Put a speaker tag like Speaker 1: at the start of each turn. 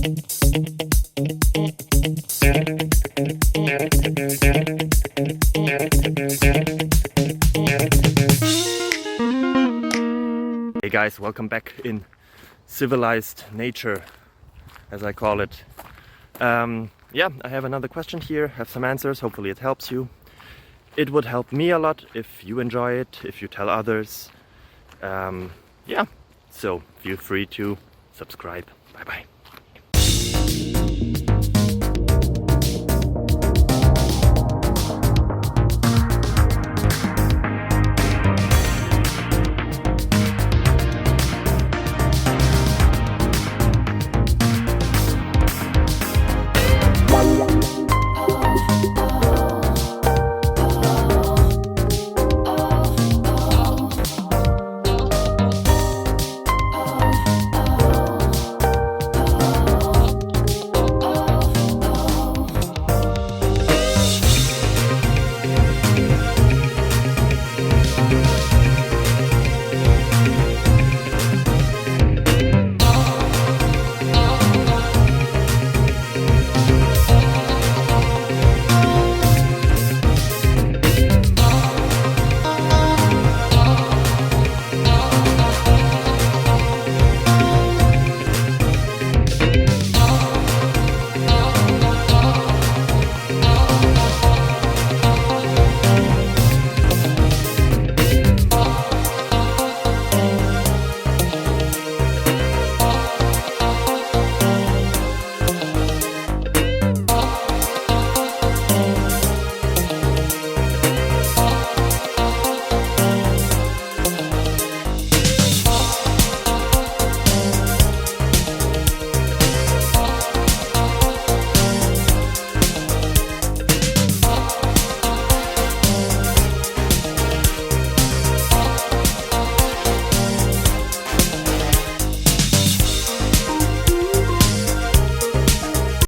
Speaker 1: Hey guys, welcome back in civilized nature, as I call it. Yeah, I have another question here, have some answers, hopefully it helps you. It would help me a lot if you enjoy it, if you tell others. Yeah, so feel free to subscribe. Bye bye.